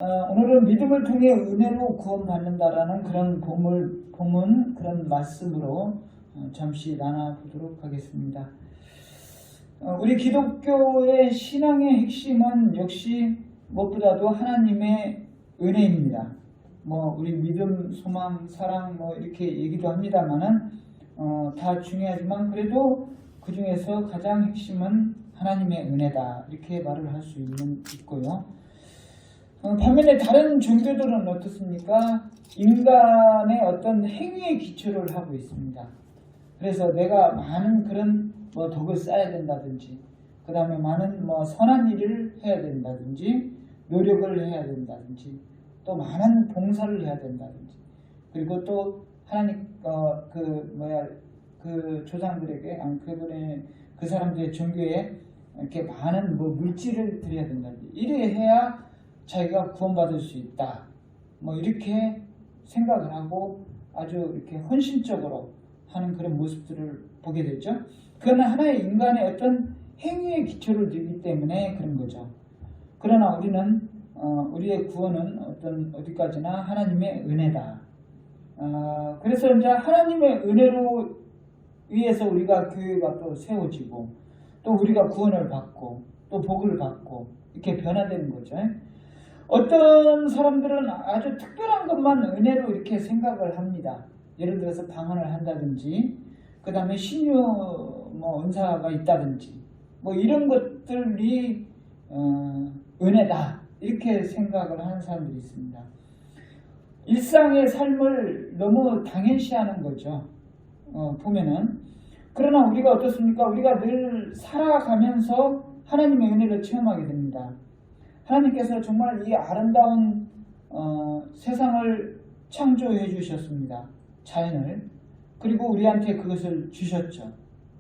오늘은 믿음을 통해 은혜로 구원받는다라는 그런 본문 그런 말씀으로 잠시 나눠보도록 하겠습니다. 우리 기독교의 신앙의 핵심은 역시 무엇보다도 하나님의 은혜입니다. 우리 믿음, 소망, 사랑 이렇게 얘기도 합니다만은 다 중요하지만 그래도 그 중에서 가장 핵심은 하나님의 은혜다 이렇게 말을 할 수 있고요. 반면에 다른 종교들은 어떻습니까? 인간의 어떤 행위에 기초를 하고 있습니다. 그래서 내가 많은 그런 덕을 쌓아야 된다든지, 그 다음에 많은 선한 일을 해야 된다든지, 노력을 해야 된다든지, 또 많은 봉사를 해야 된다든지, 그리고 또 하나님 그 조상들에게 그 사람들의 종교에 이렇게 많은 물질을 드려야 된다든지, 이래 해야 자기가 구원받을 수 있다. 이렇게 생각을 하고 아주 이렇게 헌신적으로 하는 그런 모습들을 보게 되죠. 그건 하나의 인간의 어떤 행위의 기초를 두기 때문에 그런 거죠. 그러나 우리는 우리의 구원은 어디까지나 하나님의 은혜다. 그래서 이제 하나님의 은혜로 위해서 우리가 교회가 또 세워지고 또 우리가 구원을 받고 또 복을 받고 이렇게 변화되는 거죠. 어떤 사람들은 아주 특별한 것만 은혜로 이렇게 생각을 합니다. 예를 들어서 방언을 한다든지, 그 다음에 신유 은사가 있다든지, 이런 것들이 은혜다 이렇게 생각을 하는 사람들이 있습니다. 일상의 삶을 너무 당연시하는 거죠. 보면은. 그러나 우리가 어떻습니까? 우리가 늘 살아가면서 하나님의 은혜를 체험하게 됩니다. 하나님께서 정말 이 아름다운 세상을 창조해 주셨습니다. 자연을. 그리고 우리한테 그것을 주셨죠.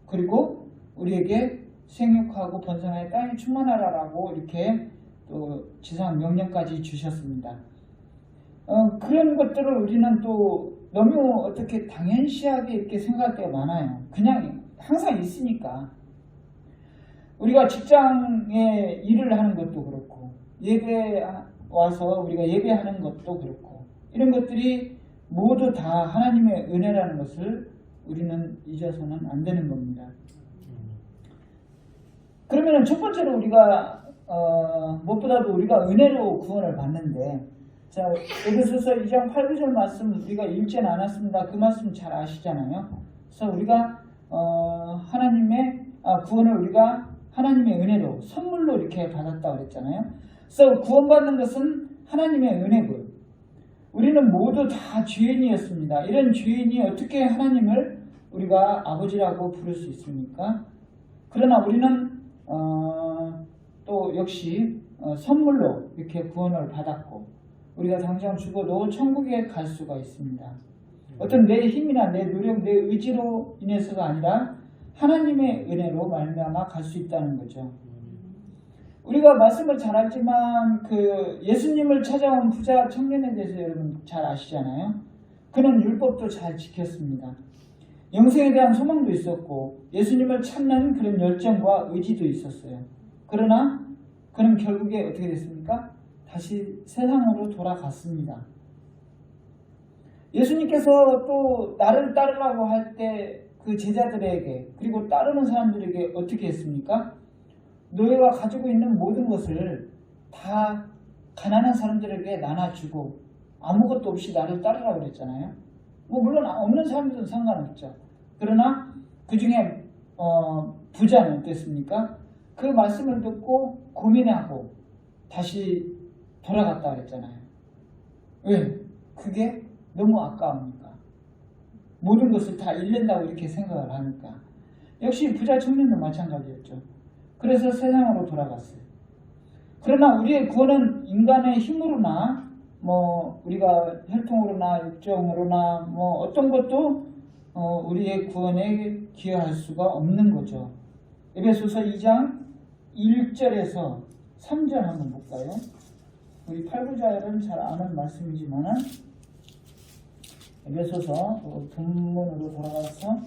그리고 우리에게 생육하고 번성하여 땅이 충만하라라고 이렇게 또 지상 명령까지 주셨습니다. 그런 것들을 우리는 또 너무 어떻게 당연시하게 이렇게 생각할 때가 많아요. 그냥 항상 있으니까. 우리가 직장에 일을 하는 것도 그렇고 예배 와서 우리가 예배하는 것도 그렇고 이런 것들이 모두 다 하나님의 은혜라는 것을 우리는 잊어서는 안 되는 겁니다. 그러면 첫 번째로 우리가 무엇보다도 우리가 은혜로 구원을 받는데, 자, 에베소서 2장 8, 9절 말씀 우리가 읽지는 않았습니다. 그 말씀 잘 아시잖아요. 그래서 우리가 하나님의 구원을 우리가 하나님의 은혜로 선물로 이렇게 받았다고 그랬잖아요. 그래서 구원받는 것은 하나님의 은혜고요. 우리는 모두 다 죄인이었습니다. 이런 죄인이 어떻게 하나님을 우리가 아버지라고 부를 수 있습니까? 그러나 우리는 또 역시 선물로 이렇게 구원을 받았고 우리가 당장 죽어도 천국에 갈 수가 있습니다. 어떤 내 힘이나 내 노력, 내 의지로 인해서가 아니라 하나님의 은혜로 말미암아 갈 수 있다는 거죠. 우리가 말씀을 잘 알지만 그 예수님을 찾아온 부자 청년에 대해서 여러분 잘 아시잖아요. 그는 율법도 잘 지켰습니다. 영생에 대한 소망도 있었고 예수님을 찾는 그런 열정과 의지도 있었어요. 그러나 그는 결국에 어떻게 됐습니까? 다시 세상으로 돌아갔습니다. 예수님께서 또 나를 따르라고 할 때 그 제자들에게 그리고 따르는 사람들에게 어떻게 했습니까? 너희가 가지고 있는 모든 것을 다 가난한 사람들에게 나눠주고 아무것도 없이 나를 따르라고 그랬잖아요. 물론 없는 사람들은 상관없죠. 그러나 그 중에 부자는 어땠습니까? 그 말씀을 듣고 고민하고 다시 돌아갔다 그랬잖아요. 왜? 그게 너무 아까우니까. 모든 것을 다 잃는다고 이렇게 생각을 하니까. 역시 부자 청년도 마찬가지였죠. 그래서 세상으로 돌아갔어요. 그러나 우리의 구원은 인간의 힘으로나 우리가 혈통으로나 육정으로나 어떤 것도 우리의 구원에 기여할 수가 없는 거죠. 에베소서 2장 1절에서 3절 한번 볼까요? 우리 8, 9절은 잘 아는 말씀이지만은 에베소서 본문으로 돌아가서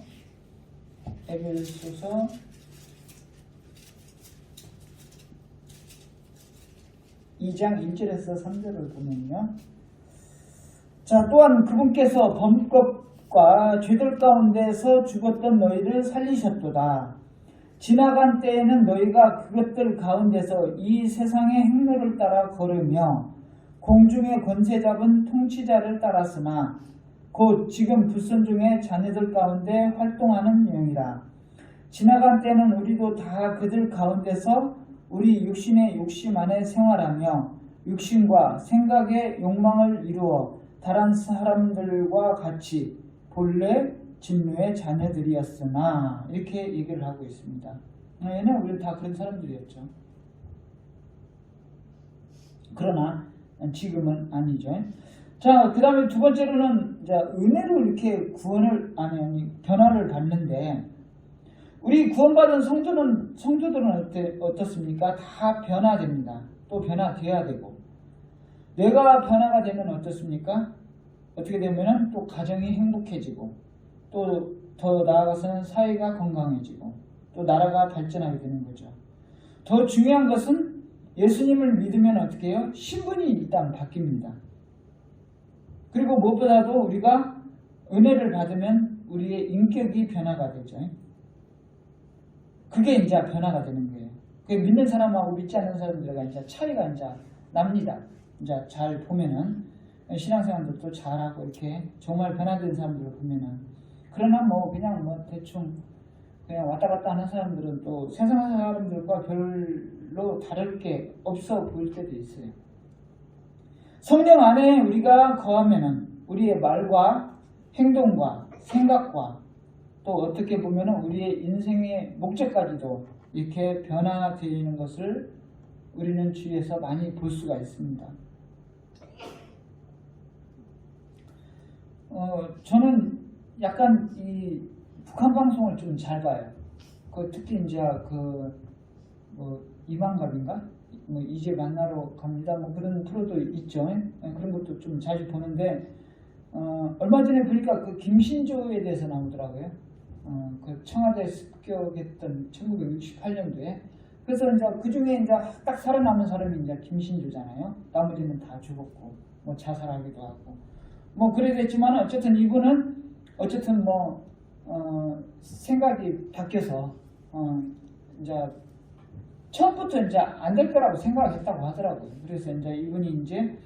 에베소서 2장 2장 1절에서 3절을 보면요. 자, 또한 그분께서 범법과 죄들 가운데서 죽었던 너희를 살리셨도다. 지나간 때에는 너희가 그것들 가운데서 이 세상의 행로를 따라 걸으며 공중의 권세 잡은 통치자를 따랐으나 곧 지금 불순종의 자녀들 가운데 활동하는 영이라. 지나간 때는 우리도 다 그들 가운데서 우리 육신의 욕심 안에 생활하며 육신과 생각의 욕망을 이루어 다른 사람들과 같이 본래 진노의 자녀들이었으나 이렇게 얘기를 하고 있습니다. 얘는 우리 다 그런 사람들이었죠. 그러나 지금은 아니죠. 자, 그 다음에 두 번째로는 이제 은혜로 이렇게 구원을 변화를 받는데 우리 구원받은 성도들은 어떻습니까? 다 변화됩니다. 또 변화돼야 되고 내가 변화가 되면 어떻습니까? 어떻게 되면은 또 가정이 행복해지고 또 더 나아가서는 사회가 건강해지고 또 나라가 발전하게 되는 거죠. 더 중요한 것은 예수님을 믿으면 어떻게 해요? 신분이 일단 바뀝니다. 그리고 무엇보다도 우리가 은혜를 받으면 우리의 인격이 변화가 되죠. 그게 이제 변화가 되는 거예요. 그 믿는 사람하고 믿지 않는 사람들과 이제 차이가 이제 납니다. 이제 잘 보면은 신앙생활들도 잘하고 이렇게 정말 변화된 사람들을 보면은 그러나 그냥 대충 그냥 왔다 갔다 하는 사람들은 또 세상 사람들과 별로 다를 게 없어 보일 때도 있어요. 성령 안에 우리가 거하면은 우리의 말과 행동과 생각과 또 어떻게 보면은 우리의 인생의 목적까지도 이렇게 변화되는 것을 우리는 주위에서 많이 볼 수가 있습니다. 저는 약간 이 북한 방송을 좀 잘 봐요. 특히 이제 이만갑인가? 이제 만나러 갑니다. 그런 프로도 있죠. 그런 것도 좀 자주 보는데 얼마 전에 보니까 그 김신조에 대해서 나오더라고요. 그 청와대 습격했던 1968년도에. 그래서 이제 그 중에 이제 딱 살아남은 사람이 이제 김신조잖아요. 나머지는 다 죽었고, 자살하기도 하고. 그래 됐지만 어쨌든 이분은 어쨌든 생각이 바뀌어서, 이제 처음부터 이제 안 될 거라고 생각했다고 하더라고요. 그래서 이제 이분이 이제,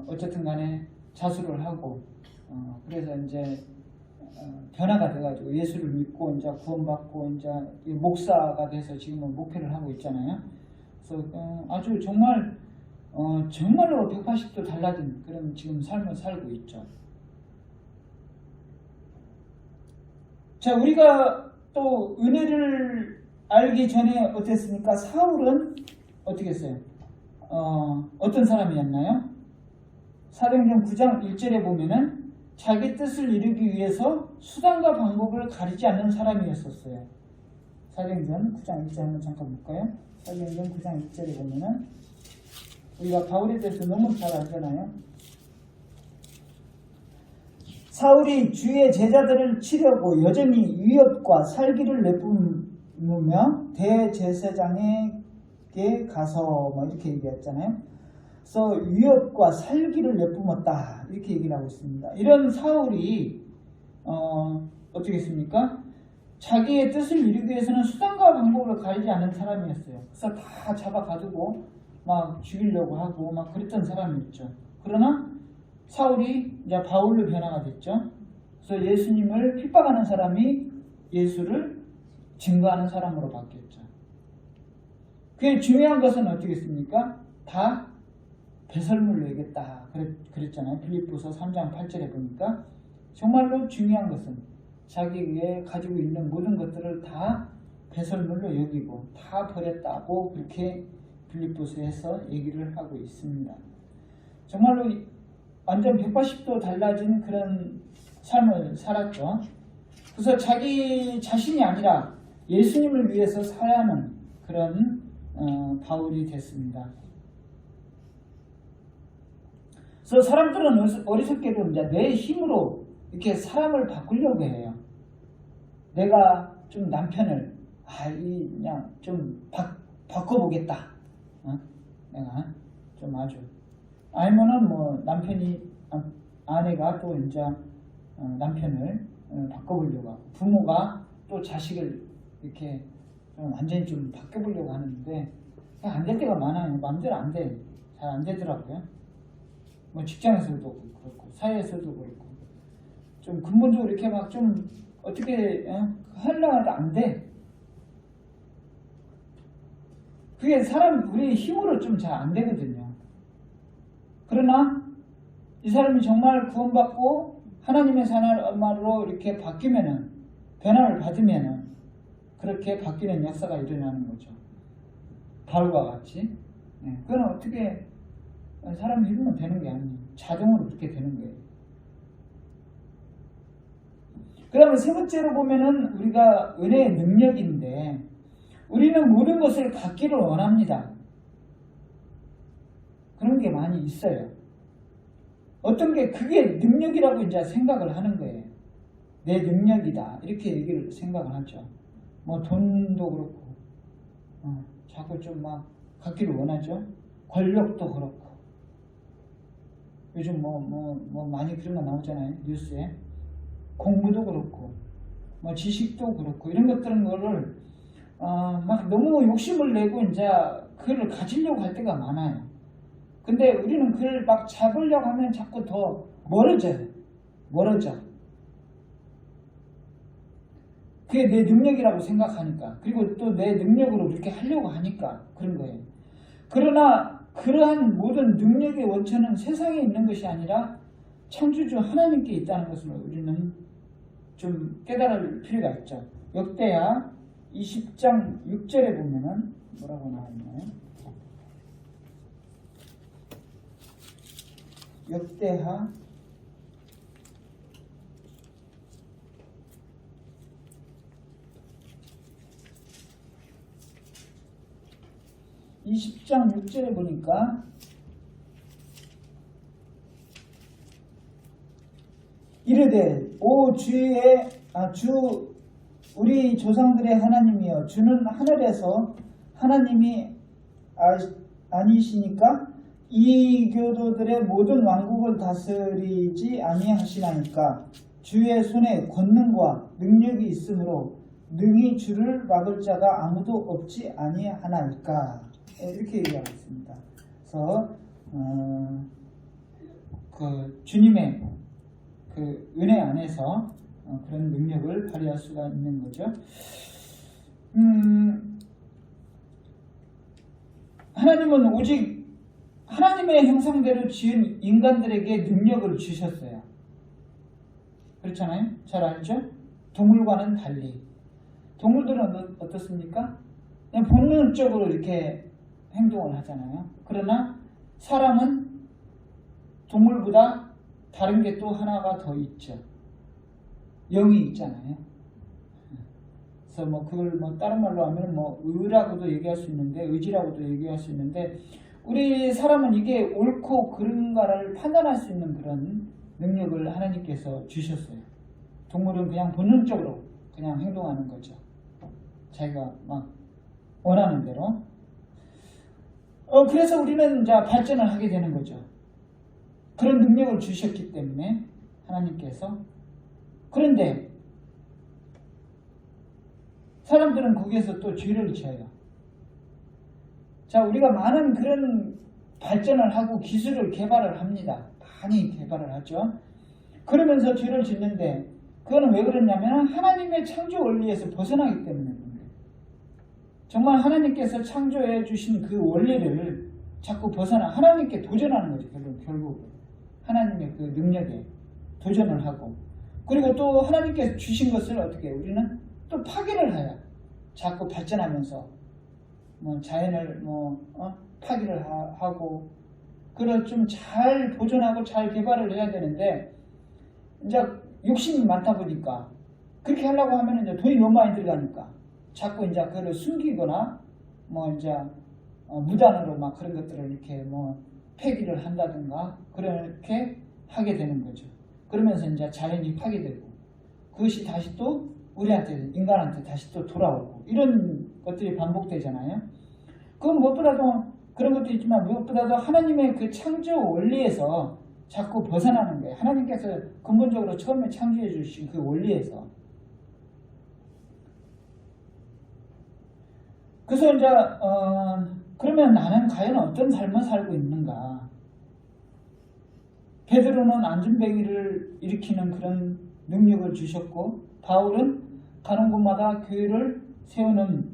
어쨌든 간에 자수를 하고, 그래서 이제, 변화가 돼가지고 예수를 믿고 이제 구원받고 이제 목사가 돼서 지금은 목회를 하고 있잖아요. 그래서 아주 정말로 180도 달라진 그런 지금 삶을 살고 있죠. 자, 우리가 또 은혜를 알기 전에 어땠습니까? 사울은 어떻게 했어요? 어떤 사람이었나요? 사도행전 9장 1절에 보면은 자기 뜻을 이루기 위해서 수단과 방법을 가리지 않는 사람이었었어요. 사도행전 9장 1절 한번 잠깐 볼까요? 사도행전 9장 1절에 보면은 우리가 바울에 대해서 너무 잘 알잖아요. 사울이 주의 제자들을 치려고 여전히 위협과 살기를 내뿜으며 대제사장에게 가서 이렇게 얘기했잖아요. 그래서 위협과 살기를 내뿜었다 이렇게 얘기를 하고 있습니다. 이런 사울이 어떻게 했습니까? 자기의 뜻을 이루기 위해서는 수단과 방법을 가리지 않는 사람이었어요. 그래서 다 잡아가지고 막 죽이려고 하고 막 그랬던 사람이었죠. 그러나 사울이 이제 바울로 변화가 됐죠. 그래서 예수님을 핍박하는 사람이 예수를 증거하는 사람으로 바뀌었죠. 그게 중요한 것은 어떻겠습니까? 다 배설물로 얘기했다 그랬잖아요. 빌립보서 3장 8절에 보니까 정말로 중요한 것은 자기에게 가지고 있는 모든 것들을 다 배설물로 여기고 다 버렸다고 그렇게 빌립보서에서 얘기를 하고 있습니다. 정말로 완전 180도 달라진 그런 삶을 살았죠. 그래서 자기 자신이 아니라 예수님을 위해서 살아야 하는 그런 바울이 됐습니다. 그래서 사람들은 어리석게도 이제 내 힘으로 이렇게 사람을 바꾸려고 해요. 내가 좀 남편을 그냥 좀 바꿔보겠다. 내가 좀 아주. 아니면은 뭐 아내가 또 이제 남편을 바꿔보려고 하고, 부모가 또 자식을 이렇게 좀 완전히 좀 바꿔보려고 하는데 안 될 때가 많아요. 마음대로 안 돼. 잘 안 되더라고요. 뭐 직장에서도 그렇고 사회에서도 그렇고 좀 근본적으로 이렇게 막 좀 어떻게 하려고 해도 안 돼. 그게 우리 힘으로 좀 잘 안 되거든요. 그러나 이 사람이 정말 구원받고 하나님의 사람으로 이렇게 바뀌면은, 변화를 받으면은 그렇게 바뀌는 역사가 일어나는 거죠. 바울과 같이. 그건 어떻게 사람 힘으로 되는 게 아니에요. 자동으로 그렇게 되는 거예요. 그 다음에 세 번째로 보면은 우리가 은혜의 능력인데, 우리는 모든 것을 갖기를 원합니다. 그런 게 많이 있어요. 어떤 게 그게 능력이라고 이제 생각을 하는 거예요. 내 능력이다. 이렇게 얘기를 생각을 하죠. 뭐 돈도 그렇고, 자꾸 좀 막 갖기를 원하죠. 권력도 그렇고. 요즘 뭐 많이 그런 거 나오잖아요. 뉴스에. 공부도 그렇고, 뭐 지식도 그렇고, 이런 거를 막 너무 욕심을 내고 이제 그걸 가지려고 할 때가 많아요. 근데 우리는 그걸 막 잡으려고 하면 자꾸 더 멀어져. 그게 내 능력이라고 생각하니까, 그리고 또 내 능력으로 그렇게 하려고 하니까 그런 거예요. 그러나 그러한 모든 능력의 원천은 세상에 있는 것이 아니라 창조주 하나님께 있다는 것을 우리는 좀 깨달을 필요가 있죠. 역대하 20장 6절에 보면은 뭐라고 나와있나요? 역대하 20장 6절에 보니까 이르되 오 주 우리 조상들의 하나님이여, 주는 하늘에서 하나님이 아니시니까 이 교도들의 모든 왕국을 다스리지 아니하시나이까. 주의 손에 권능과 능력이 있으므로 능히 주를 막을 자가 아무도 없지 아니하나이까. 이렇게 얘기하고 있습니다. 그래서 그 주님의 그 은혜 안에서 그런 능력을 발휘할 수가 있는 거죠. 하나님은 오직 하나님의 형상대로 지은 인간들에게 능력을 주셨어요. 그렇잖아요? 잘 알죠? 동물과는 달리. 동물들은 어떻습니까? 그냥 본능적으로 이렇게 행동을 하잖아요. 그러나 사람은 동물보다 다른 게 또 하나가 더 있죠. 영이 있잖아요. 그래서 뭐 그걸 뭐 다른 말로 하면 뭐 의라고도 얘기할 수 있는데, 의지라고도 얘기할 수 있는데, 우리 사람은 이게 옳고 그른가를 판단할 수 있는 그런 능력을 하나님께서 주셨어요. 동물은 그냥 본능적으로 그냥 행동하는 거죠. 자기가 막 원하는 대로. 그래서 우리는 이제 발전을 하게 되는 거죠. 그런 능력을 주셨기 때문에 하나님께서. 그런데 사람들은 거기에서 또 죄를 지어요. 자, 우리가 많은 그런 발전을 하고 기술을 개발을 합니다. 많이 개발을 하죠. 그러면서 죄를 짓는데, 그거는 왜 그러냐면 하나님의 창조 원리에서 벗어나기 때문에 그런 거예요. 정말 하나님께서 창조해 주신 그 원리를 자꾸 하나님께 도전하는 거죠. 결국 하나님의 그 능력에 도전을 하고, 그리고 또 하나님께서 주신 것을 어떻게 해요? 우리는 또 파괴를 해요. 자꾸 발전하면서 뭐 자연을 파괴를 하고, 그걸 좀 잘 보존하고 잘 개발을 해야 되는데, 이제 욕심이 많다 보니까 그렇게 하려고 하면 이제 돈이 너무 많이 들어가니까 자꾸 이제 그걸 숨기거나 뭐 이제 무단으로 막 그런 것들을 이렇게 뭐 폐기를 한다든가 그렇게 하게 되는 거죠. 그러면서 이제 자연이 파괴되고, 그것이 다시 또 우리한테, 인간한테 다시 또 돌아오고, 이런 것들이 반복되잖아요. 그건 무엇보다도 그런 것도 있지만 무엇보다도 하나님의 그 창조 원리에서 자꾸 벗어나는 거예요. 하나님께서 근본적으로 처음에 창조해 주신 그 원리에서. 그래서 이제 그러면 나는 과연 어떤 삶을 살고 있는가? 베드로는 안전뱅이를 일으키는 그런 능력을 주셨고, 바울은 가는 곳마다 교회를 세우는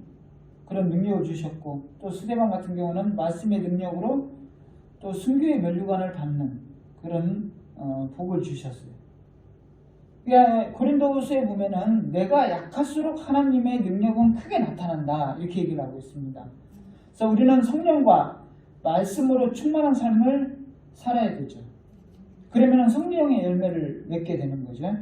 그런 능력을 주셨고, 또 스데반 같은 경우는 말씀의 능력으로 또 순교의 면류관을 받는 그런 복을 주셨어요. 그러니까 고린도후서에 보면은 내가 약할수록 하나님의 능력은 크게 나타난다 이렇게 얘기를 하고 있습니다. 그래서 우리는 성령과 말씀으로 충만한 삶을 살아야 되죠. 그러면 성령의 열매를 맺게 되는 거죠.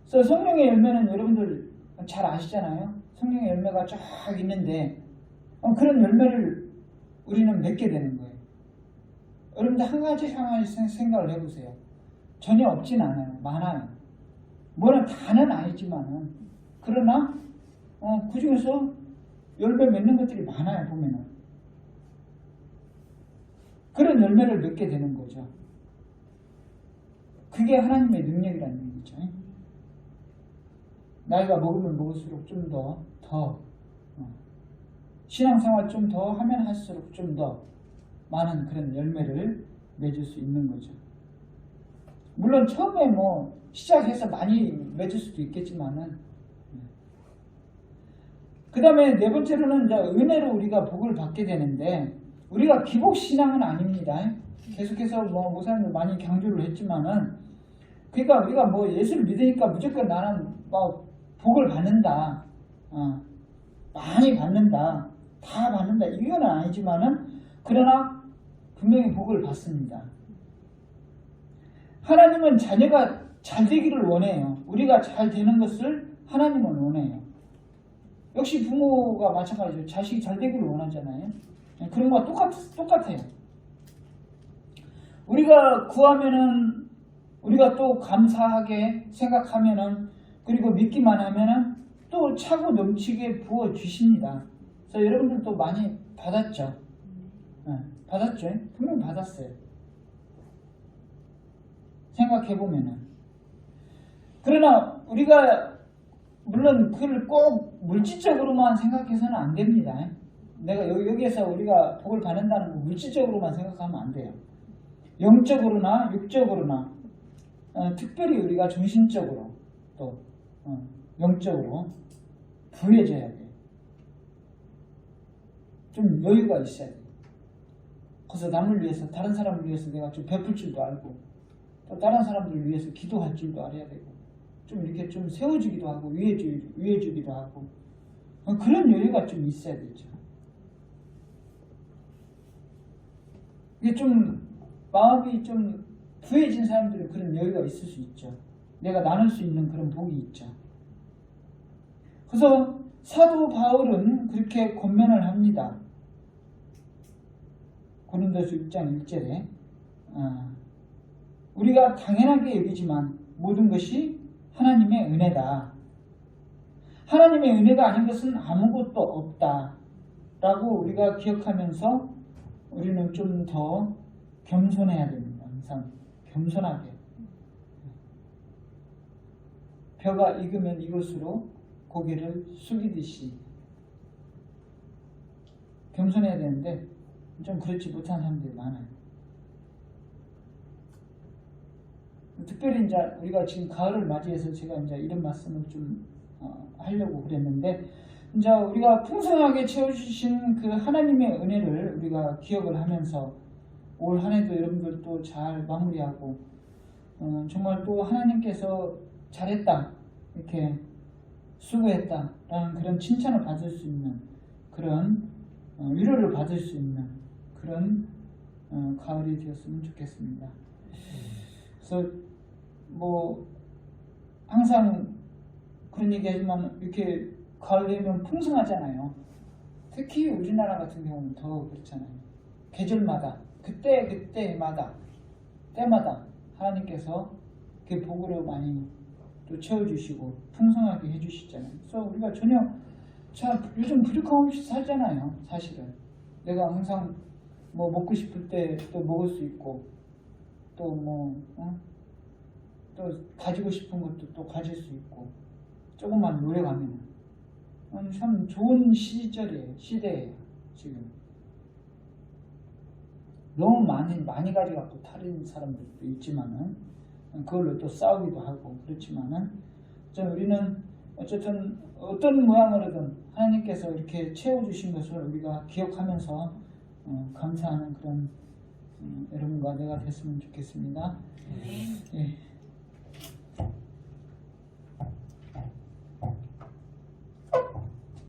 그래서 성령의 열매는 여러분들 잘 아시잖아요. 성령의 열매가 쫙 있는데 그런 열매를 우리는 맺게 되는 거예요. 여러분들 한 가지 생각을 해보세요. 전혀 없진 않아요. 많아요. 뭐는 다는 아니지만은 그러나 그 중에서 열매 맺는 것들이 많아요. 보면은 그런 열매를 맺게 되는 거죠. 그게 하나님의 능력이라는 얘기죠. 나이가 먹으면 먹을수록 좀 더 신앙생활 좀 더 하면 할수록 좀 더 많은 그런 열매를 맺을 수 있는 거죠. 물론 처음에 뭐 시작해서 많이 맺을 수도 있겠지만은 그 다음에 네 번째로는 이제 은혜로 우리가 복을 받게 되는데 우리가 기복 신앙은 아닙니다. 계속해서 뭐 목사님도 많이 강조를 했지만은 그러니까 우리가 뭐 예수를 믿으니까 무조건 나는 뭐 복을 받는다, 많이 받는다, 다 받는다 이건 아니지만은 그러나 분명히 복을 받습니다. 하나님은 자녀가 잘 되기를 원해요. 우리가 잘 되는 것을 하나님은 원해요. 역시 부모가 마찬가지로 자식이 잘 되기를 원하잖아요. 그런 거와 똑같아요. 우리가 구하면은 우리가 또 감사하게 생각하면은 그리고 믿기만 하면은 또 차고 넘치게 부어 주십니다. 그래서 여러분들도 많이 받았죠. 받았죠. 분명히 받았어요. 생각해 보면은. 그러나 우리가 물론 그걸 꼭 물질적으로만 생각해서는 안 됩니다. 내가 여기에서 우리가 복을 받는다는 거 물질적으로만 생각하면 안 돼요. 영적으로나 육적으로나 특별히 우리가 정신적으로 또 영적으로 부해져야 돼요. 좀 여유가 있어야 돼요. 그래서 남을 위해서 다른 사람을 위해서 내가 좀 베풀 줄도 알고 또 다른 사람들을 위해서 기도할 줄도 알아야 되고 좀 이렇게 좀 세워주기도 하고 위해주기도 하고 그런 여유가 좀 있어야 되죠. 이게 좀 마음이 좀 부해진 사람들은 그런 여유가 있을 수 있죠. 내가 나눌 수 있는 그런 복이 있죠. 그래서 사도 바울은 그렇게 권면을 합니다. 고린도서 6장 1절에 우리가 당연하게 여기지만 모든 것이 하나님의 은혜다. 하나님의 은혜가 아닌 것은 아무것도 없다. 라고 우리가 기억하면서 우리는 좀 더 겸손해야 됩니다. 항상 겸손하게. 벼가 익으면 익을수록 고개를 숙이듯이 겸손해야 되는데 좀 그렇지 못한 사람들이 많아요. 특별히 이제 우리가 지금 가을을 맞이해서 제가 이제 이런 말씀을 좀 하려고 그랬는데 이제 우리가 풍성하게 채워주신 그 하나님의 은혜를 우리가 기억을 하면서 올 한 해도 여러분들 또 잘 마무리하고 정말 또 하나님께서 잘했다 이렇게 수고했다 라는 그런 칭찬을 받을 수 있는 그런 위로를 받을 수 있는 그런 가을이 되었으면 좋겠습니다. 그래서 뭐 항상 그런 얘기하지만 이렇게 가을 되면 풍성하잖아요. 특히 우리나라 같은 경우는 더 그렇잖아요. 계절마다 그때마다 때마다 하나님께서 그 복으로 많이 또 채워주시고 풍성하게 해주시잖아요. 그래서 우리가 전혀 요즘 부족함 없이 살잖아요. 사실은 내가 항상 뭐 먹고 싶을 때 또 먹을 수 있고 또 뭐 또 가지고 싶은 것도 또 가질 수 있고 조금만 노력하면 참 좋은 시절이에요. 시대예요. 지금 너무 많이 가져갖고 탈인 사람들도 있지만은 그걸로 또 싸우기도 하고 그렇지만은 우리는 어쨌든 어떤 모양으로든 하나님께서 이렇게 채워주신 것을 우리가 기억하면서 감사하는 그런 여러분과 내가 됐으면 좋겠습니다. 예.